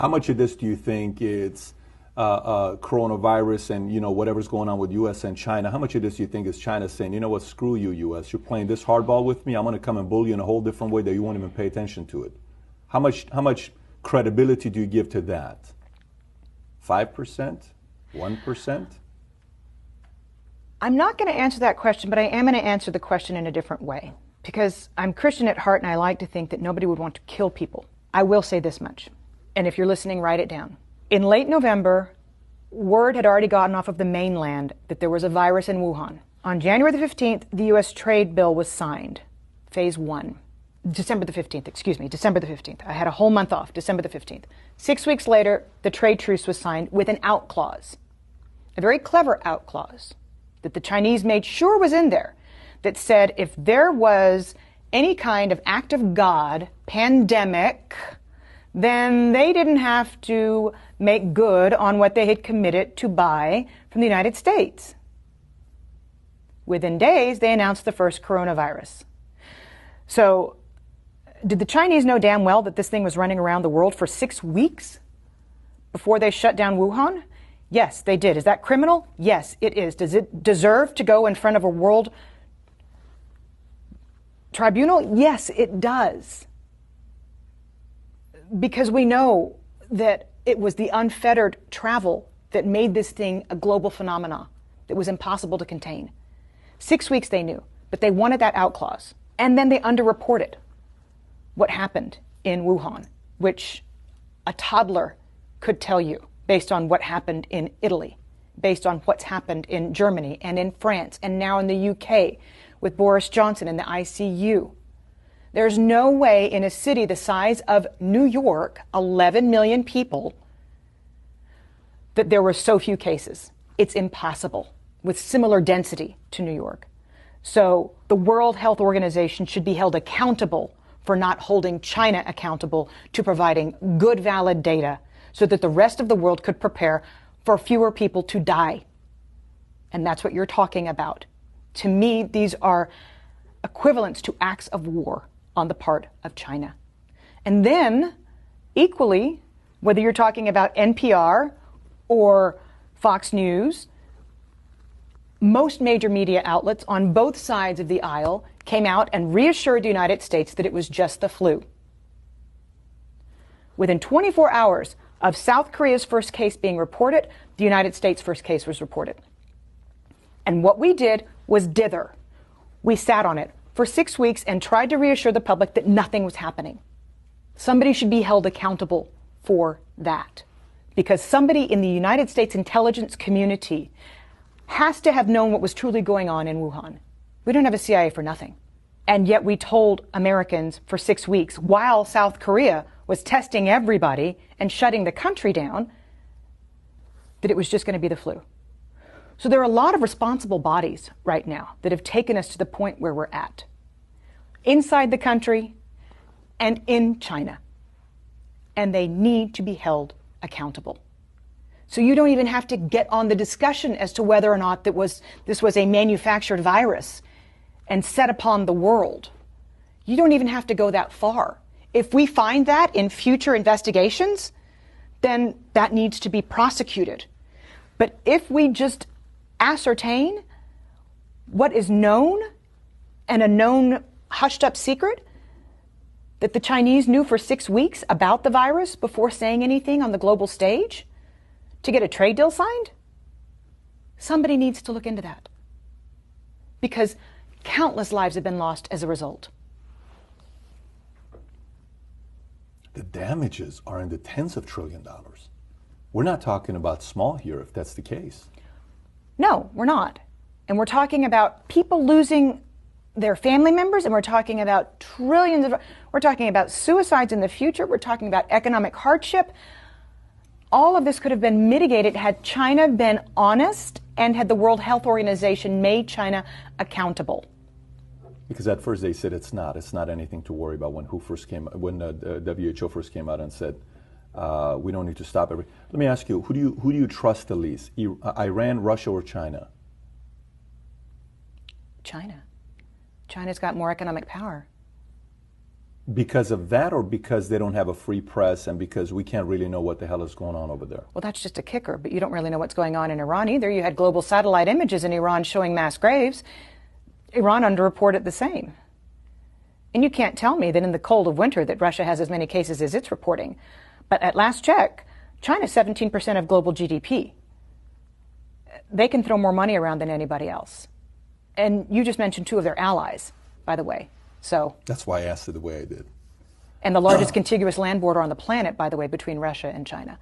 How much of this do you think it's coronavirus and whatever's going on with U.S. and China? How much of this do you think is China saying, you know what, screw you, U.S. You're playing this hardball with me. I'm going to come and bully you in a whole different way that you won't even pay attention to it. How much credibility do you give to that? 5%? 1%? I'm not going to answer that question, but I am going to answer the question in a different way. Because I'm Christian at heart and I like to think that nobody would want to kill people. I will say this much, and if you're listening, write it down. In late November, word had already gotten off of the mainland that there was a virus in Wuhan. On January the 15th, the U.S. trade bill was signed, phase 1. December the 15th. I had a whole month off, December the 15th. 6 weeks later, the trade truce was signed with an out clause, a very clever out clause that the Chinese made sure was in there, that said if there was any kind of act of God, pandemic, then they didn't have to make good on what they had committed to buy from the United States. Within days, they announced the first coronavirus. So, did the Chinese know damn well that this thing was running around the world for 6 weeks before they shut down Wuhan? Yes, they did. Is that criminal? Yes, it is. Does it deserve to go in front of a world tribunal? Yes, it does. Because we know that it was the unfettered travel that made this thing a global phenomenon that was impossible to contain. 6 weeks they knew, but they wanted that out clause. And then they underreported what happened in Wuhan, which a toddler could tell you based on what happened in Italy, based on what's happened in Germany and in France and now in the UK with Boris Johnson in the ICU. There's no way in a city the size of New York, 11 million people, that there were so few cases. It's impossible with similar density to New York. So the World Health Organization should be held accountable for not holding China accountable to providing good, valid data so that the rest of the world could prepare for fewer people to die. And that's what you're talking about. To me, these are equivalents to acts of war on the part of China. And then, equally, whether you're talking about NPR or Fox News, most major media outlets on both sides of the aisle came out and reassured the United States that it was just the flu. Within 24 hours of South Korea's first case being reported, the United States' first case was reported. And what we did was dither. We sat on it for 6 weeks and tried to reassure the public that nothing was happening. Somebody should be held accountable for that, because somebody in the United States intelligence community has to have known what was truly going on in Wuhan. We don't have a CIA for nothing. And yet we told Americans for 6 weeks, while South Korea was testing everybody and shutting the country down, that it was just going to be the flu. So there are a lot of responsible bodies right now that have taken us to the point where we're at, inside the country and in China. And they need to be held accountable. So you don't even have to get on the discussion as to whether or not this was a manufactured virus and set upon the world. You don't even have to go that far. If we find that in future investigations, then that needs to be prosecuted. But if we just ascertain what is known and a known hushed up secret that the Chinese knew for 6 weeks about the virus before saying anything on the global stage to get a trade deal signed, somebody needs to look into that, because countless lives have been lost as a result. The damages are in the tens of trillions of dollars. We're not talking about small here, if that's the case. No, we're not. And we're talking about people losing their family members, and we're talking about we're talking about suicides in the future, we're talking about economic hardship. All of this could have been mitigated had China been honest and had the World Health Organization made China accountable. Because at first they said it's not anything to worry about when the WHO first came out and said we don't need to stop everything. Let me ask you, who do you trust the least? Iran, Russia, or China? China. China's got more economic power. Because of that, or because they don't have a free press and because we can't really know what the hell is going on over there? Well, that's just a kicker, but you don't really know what's going on in Iran either. You had global satellite images in Iran showing mass graves. Iran underreported the same. And you can't tell me that in the cold of winter that Russia has as many cases as it's reporting. But at last check, China's 17% of global GDP. They can throw more money around than anybody else. And you just mentioned two of their allies, by the way. So that's why I asked it the way I did. And the largest contiguous land border on the planet, by the way, between Russia and China.